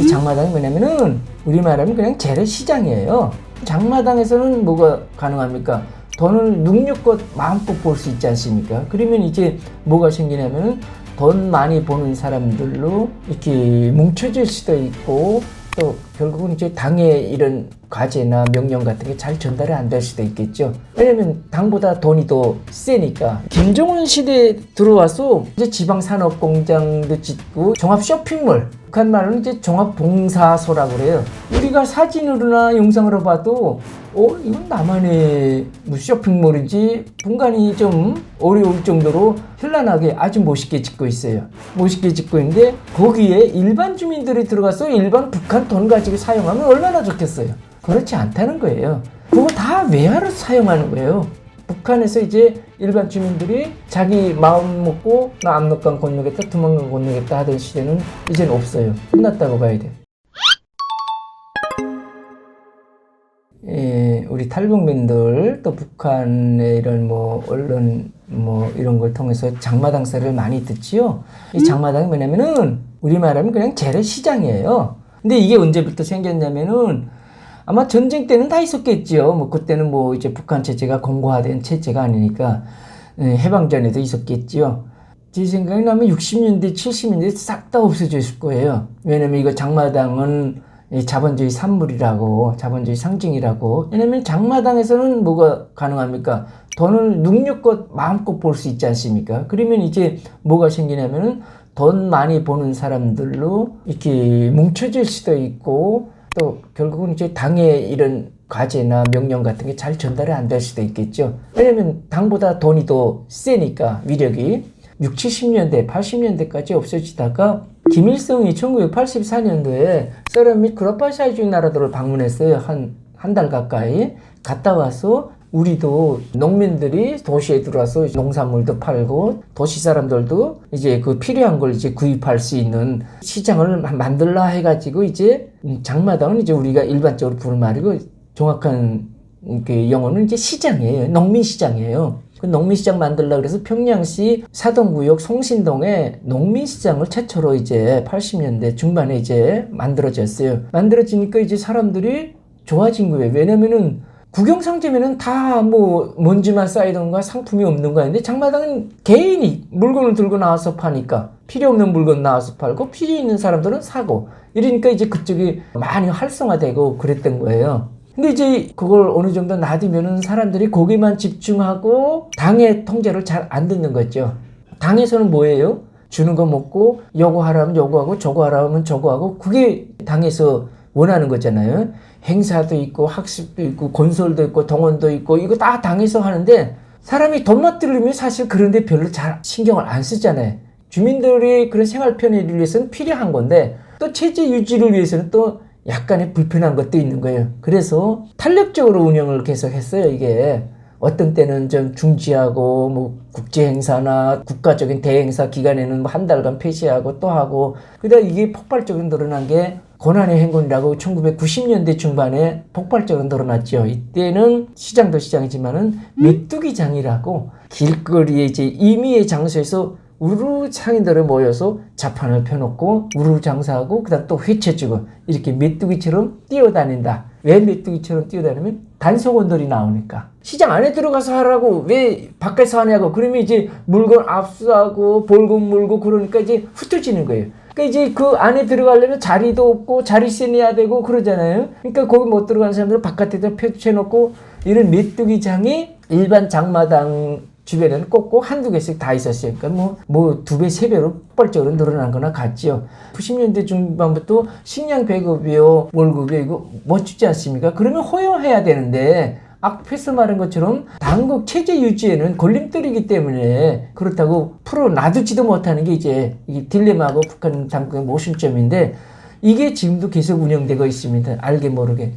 장마당이 뭐냐면은 우리말하면 그냥 재래시장이에요. 장마당에서는 뭐가 가능합니까? 돈을 능력껏 마음껏 벌 수 있지 않습니까? 그러면 이제 뭐가 생기냐면은 돈 많이 버는 사람들로 이렇게 뭉쳐질 수도 있고, 또 결국은 이제 당의 이런 과제나 명령 같은 게 잘 전달이 안 될 수도 있겠죠. 왜냐면 당보다 돈이 더 세니까. 김정은 시대에 들어와서 이제 지방산업공장도 짓고 종합 쇼핑몰, 북한 말로는 이제 종합봉사소라고 그래요. 우리가 사진으로나 영상으로 봐도 이건 나만의 뭐 쇼핑몰인지 분간이 좀 어려울 정도로 현란하게 아주 멋있게 짓고 있어요. 멋있게 짓고 있는데 거기에 일반 주민들이 들어가서 일반 북한 돈 가지고 사용하면 얼마나 좋겠어요. 그렇지 않다는 거예요. 그거 다 외화로 사용하는 거예요. 북한에서 이제 일반 주민들이 자기 마음 먹고 나 압록강 건너겠다, 두만강 건너겠다 하던 시대는 이제는 없어요. 끝났다고 봐야 돼. 우리 탈북민들 또 북한의 이런 뭐 언론 뭐 이런 걸 통해서 장마당사를 많이 듣지요. 이 장마당이 뭐냐면은 우리말하면 그냥 재래시장이에요. 근데 이게 언제부터 생겼냐면은 아마 전쟁 때는 다 있었겠지요. 뭐 그때는 뭐 이제 북한 체제가 공고화된 체제가 아니니까 해방 전에도 있었겠지요. 제 생각에 나면 60년대, 70년대 싹 다 없어져 있을 거예요. 왜냐면 이거 장마당은 자본주의 산물이라고, 자본주의 상징이라고. 왜냐면 장마당에서는 뭐가 가능합니까? 돈을 능력껏 마음껏 벌 수 있지 않습니까? 그러면 이제 뭐가 생기냐면은 돈 많이 버는 사람들로 이렇게 뭉쳐질 수도 있고, 또 결국은 이제 당의 이런 과제나 명령 같은 게 잘 전달이 안 될 수도 있겠죠. 왜냐면 당보다 돈이 더 세니까 위력이. 60, 70년대, 80년대까지 없어지다가 김일성이 1984년도에 소련 및 구라파시아주의 나라들을 방문했어요. 한 달 가까이. 갔다 와서 우리도 농민들이 도시에 들어와서 농산물도 팔고 도시 사람들도 이제 그 필요한 걸 이제 구입할 수 있는 시장을 만들라 해가지고 이제 장마당은 이제 우리가 일반적으로 부르는 말이고 정확한 그 영어는 이제 시장이에요. 농민시장이에요. 그 농민시장 만들려고 그래서 평양시 사동구역 송신동에 농민시장을 최초로 이제 80년대 중반에 이제 만들어졌어요. 만들어지니까 이제 사람들이 좋아진 거예요. 왜냐면은 국영상점에는 다 뭐 먼지만 쌓이던 거야, 상품이 없는 거야. 근데 장마당은 개인이 물건을 들고 나와서 파니까 필요 없는 물건 나와서 팔고 필요 있는 사람들은 사고 이러니까 이제 그쪽이 많이 활성화되고 그랬던 거예요. 근데 이제 그걸 어느 정도 놔두면은 사람들이 거기만 집중하고 당의 통제를 잘 안 듣는 거죠. 당에서는 뭐예요? 주는 거 먹고 요거 하라면 요거 하고 저거 하라면 저거 하고 그게 당에서 원하는 거잖아요. 행사도 있고 학습도 있고 건설도 있고 동원도 있고 이거 다 당에서 하는데 사람이 돈만 들으면 사실 그런데 별로 잘 신경을 안 쓰잖아요. 주민들의 그런 생활 편의를 위해서는 필요한 건데 또 체제 유지를 위해서는 또 약간의 불편한 것도 있는 거예요. 그래서 탄력적으로 운영을 계속 했어요. 이게 어떤 때는 좀 중지하고 뭐 국제 행사나 국가적인 대행사 기간에는 뭐 한 달간 폐쇄하고 또 하고 그러다 이게 폭발적으로 늘어난 게 고난의 행군이라고 1990년대 중반에 폭발적으로 늘어났죠. 이때는 시장도 시장이지만은 메뚜기장이라고 길거리에 이제 임의의 장소에서 우르르 상인들이 모여서 자판을 펴놓고 우르르 장사하고 그다음 또 회채주고 이렇게 메뚜기처럼 뛰어다닌다. 왜 메뚜기처럼 뛰어다니면 단속원들이 나오니까. 시장 안에 들어가서 하라고 왜 밖에서 하냐고. 그러면 이제 물건 압수하고 벌금 물고 그러니까 이제 흩어지는 거예요. 그러니까 이제 그 안에 들어가려면 자리도 없고 자리세 내야 되고 그러잖아요. 그러니까 거기 못 들어가는 사람들은 바깥에다 펼쳐놓고 이런 메뚜기장이 일반 장마당 주변에는 꼭 한두 개씩 다 있었어요. 그러니까 뭐 2배, 3배로 폭발적으로 늘어난 거나 같지요. 90년대 중반부터 식량 배급이요, 월급이요, 이거 멋지지 않습니까? 그러면 허용해야 되는데, 앞에서 말한 것처럼 당국 체제 유지에는 걸림돌이기 때문에 그렇다고 풀어 놔두지도 못하는 게 이제 이 딜레마고 북한 당국의 모순점인데, 이게 지금도 계속 운영되고 있습니다. 알게 모르게.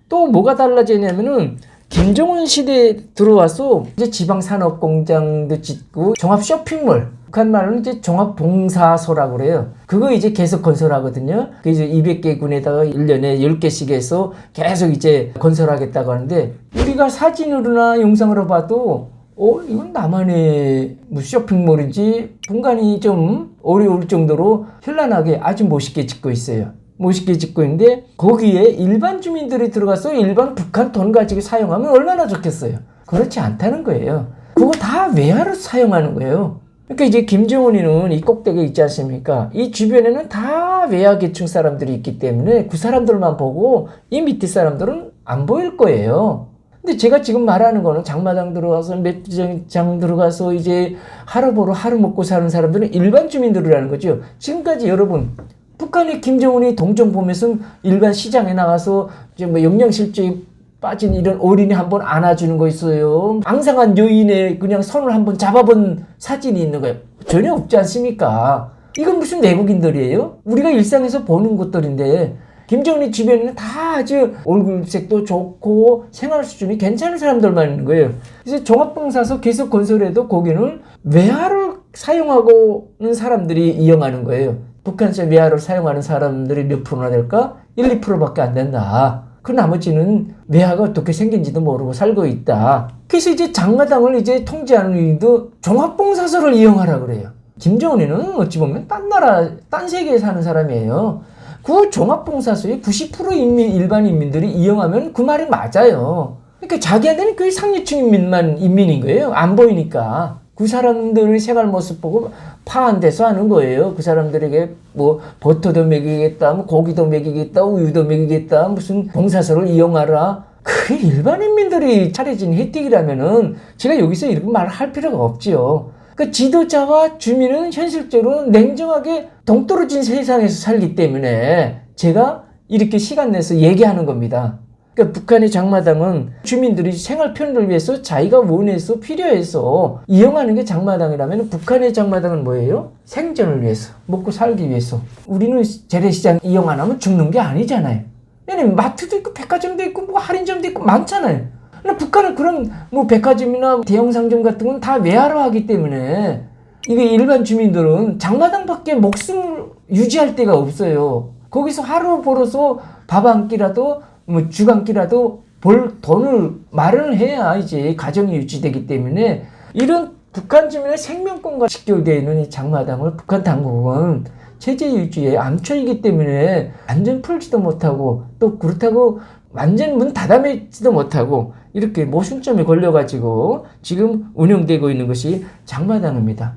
또 뭐가 달라지냐면은, 김정은 시대에 들어와서 이제 지방산업공장도 짓고 종합 쇼핑몰, 북한 말로는 이제 종합봉사소라고 그래요. 그거 이제 계속 건설하거든요. 그 이제 200개 군에다가 1년에 10개씩 해서 계속 이제 건설하겠다고 하는데 우리가 사진으로나 영상으로 봐도 이건 나만의 뭐 쇼핑몰인지 분간이 좀 어려울 정도로 현란하게 아주 멋있게 짓고 있어요. 멋있게 짓고 있는데 거기에 일반 주민들이 들어가서 일반 북한 돈 가지고 사용하면 얼마나 좋겠어요. 그렇지 않다는 거예요. 그거 다 외화로 사용하는 거예요. 그러니까 이제 김정은이는 이 꼭대기에 있지 않습니까? 이 주변에는 다 외화 계층 사람들이 있기 때문에 그 사람들만 보고 이 밑에 사람들은 안 보일 거예요. 근데 제가 지금 말하는 거는 장마당 들어가서 맵장 들어가서 이제 하루 보러 하루 먹고 사는 사람들은 일반 주민들이라는 거죠. 지금까지 여러분 북한의 김정은이 동정 보면서 일반 시장에 나가서 이제 뭐 영양실조에 빠진 이런 어린이 한번 안아주는 거 있어요. 앙상한 여인의 그냥 손을 한번 잡아본 사진이 있는 거예요. 전혀 없지 않습니까? 이건 무슨 내국인들이에요? 우리가 일상에서 보는 것들인데 김정은이 주변에는 다 아주 얼굴색도 좋고 생활 수준이 괜찮은 사람들만 있는 거예요. 그래서 종합봉사소 계속 건설해도 거기는 외화를 사용하고는 사람들이 이용하는 거예요. 북한에서 외화를 사용하는 사람들이 몇 프로나 될까? 1, 2%밖에 안 된다. 그 나머지는 외화가 어떻게 생긴지도 모르고 살고 있다. 그래서 이제 장마당을 이제 통제하는 이유도 종합봉사소를 이용하라 그래요. 김정은이는 어찌 보면 딴 나라, 딴 세계에 사는 사람이에요. 그 종합봉사소에 90% 일반 인민들이 이용하면 그 말이 맞아요. 그러니까 자기한테는 그 상류층 인민인 거예요. 안 보이니까. 그 사람들의 생활 모습 보고 파한돼서 하는 거예요. 그 사람들에게 뭐 버터도 먹이겠다, 뭐 고기도 먹이겠다, 우유도 먹이겠다, 무슨 봉사소를 이용하라. 그게 일반 인민들이 차려진 혜택이라면은 제가 여기서 이렇게 말할 필요가 없지요. 그 지도자와 주민은 현실적으로 냉정하게 동떨어진 세상에서 살기 때문에 제가 이렇게 시간 내서 얘기하는 겁니다. 그러니까 북한의 장마당은 주민들이 생활 편의를 위해서 자기가 원해서 필요해서 이용하는 게 장마당이라면 북한의 장마당은 뭐예요? 생존을 위해서, 먹고 살기 위해서. 우리는 재래시장 이용 안 하면 죽는 게 아니잖아요. 왜냐면 마트도 있고 백화점도 있고 뭐 할인점도 있고 많잖아요. 근데 북한은 그런 뭐 백화점이나 대형 상점 같은 건 다 외화로 하기 때문에 이게 일반 주민들은 장마당밖에 목숨을 유지할 데가 없어요. 거기서 하루 벌어서 밥 한 끼라도 뭐 죽 한 끼라도 벌 돈을 마련을 해야 이제 가정이 유지되기 때문에 이런 북한 주민의 생명권과 직결되어 있는 이 장마당을 북한 당국은 체제 유지에 암초이기 때문에 완전 풀지도 못하고 또 그렇다고 완전 문 닫아매지도 못하고 이렇게 모순점에 걸려가지고 지금 운영되고 있는 것이 장마당입니다.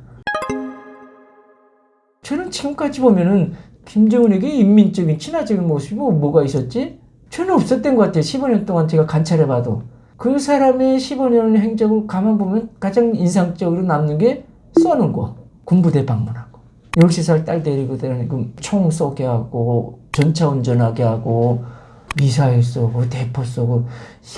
저는 지금까지 보면은 김정은에게 인민적인 친화적인 모습이 뭐가 있었지? 전혀 없었던 것 같아요. 15년 동안 제가 관찰해봐도. 그 사람의 15년 행적을 가만 보면 가장 인상적으로 남는 게 쏘는 거. 군부대 방문하고. 13살 딸 데리고 다니고 총 쏘게 하고 전차 운전하게 하고 미사일 쏘고 대포 쏘고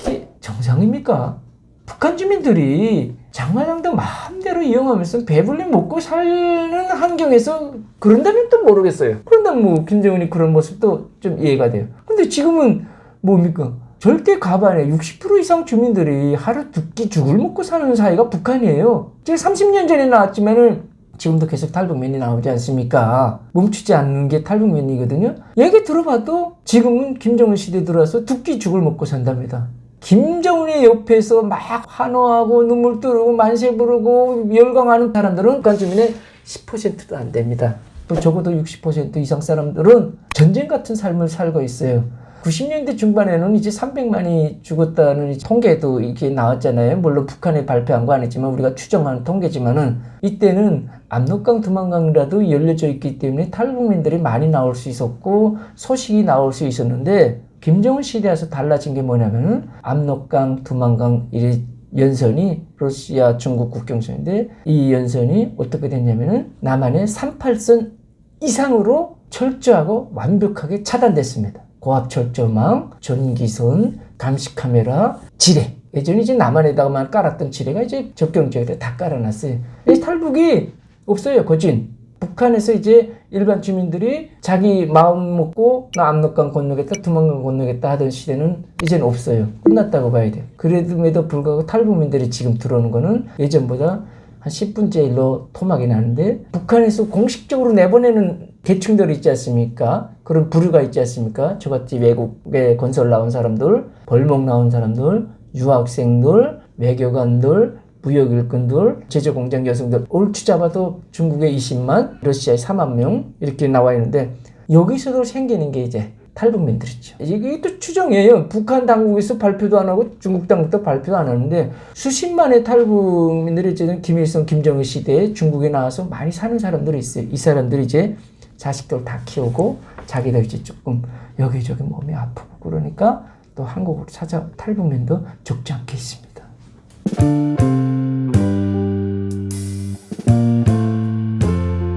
이게 정상입니까? 북한 주민들이 장마당도 마음대로 이용하면서 배불리 먹고 사는 환경에서 그런다면 또 모르겠어요. 그런다면 뭐 김정은이 그런 모습도 좀 이해가 돼요. 근데 지금은 뭡니까? 절대 과반의 60% 이상 주민들이 하루 두 끼 죽을 먹고 사는 사회가 북한이에요. 제가 30년 전에 나왔지만은 지금도 계속 탈북민이 나오지 않습니까? 멈추지 않는 게 탈북민이거든요. 얘기 들어봐도 지금은 김정은 시대 들어와서 두 끼 죽을 먹고 산답니다. 김정은의 옆에서 막 환호하고 눈물 뜨르고 만세 부르고 열광하는 사람들은 북한 주민의 10%도 안 됩니다. 또 적어도 60% 이상 사람들은 전쟁 같은 삶을 살고 있어요. 90년대 중반에는 이제 300만이 죽었다는 통계도 이렇게 나왔잖아요. 물론 북한이 발표한 거 아니지만 우리가 추정하는 통계지만은 이때는 압록강, 두만강이라도 열려져 있기 때문에 탈북민들이 많이 나올 수 있었고 소식이 나올 수 있었는데 김정은 시대에서 달라진 게 뭐냐면은 압록강, 두만강 이 연선이 러시아, 중국 국경선인데 이 연선이 어떻게 됐냐면은 남한의 38선 이상으로 철저하고 완벽하게 차단됐습니다. 고압철조망, 전기선, 감시카메라, 지뢰. 예전에 이제 남한에다가만 깔았던 지뢰가 이제 접경 지역에 다 깔아놨어요. 이 탈북이 없어요, 거진. 북한에서 이제 일반 주민들이 자기 마음 먹고 나 압록강 건너겠다, 두만강 건너겠다 하던 시대는 이제는 없어요. 끝났다고 봐야 돼요. 그래도 불구하고 탈북민들이 지금 들어오는 거는 예전보다 한 10분째 일로 토막이 나는데 북한에서 공식적으로 내보내는 계층들이 있지 않습니까? 그런 부류가 있지 않습니까? 저같이 외국에 건설 나온 사람들, 벌목 나온 사람들, 유학생들, 외교관들, 무역 일꾼들, 제조공장 여성들 얼추 잡아도 중국에 20만, 러시아에 4만 명 이렇게 나와 있는데 여기서도 생기는 게 이제 탈북민들이죠. 이게 또 추정이에요. 북한 당국에서 발표도 안 하고 중국 당국도 발표도 안 하는데 수십만의 탈북민들이 이제 김일성, 김정일 시대에 중국에 나와서 많이 사는 사람들이 있어요. 이 사람들이 이제 자식들 다 키우고 자기들 이제 조금 여기저기 몸이 아프고 그러니까 또 한국으로 탈북민도 적지 않게 있습니다.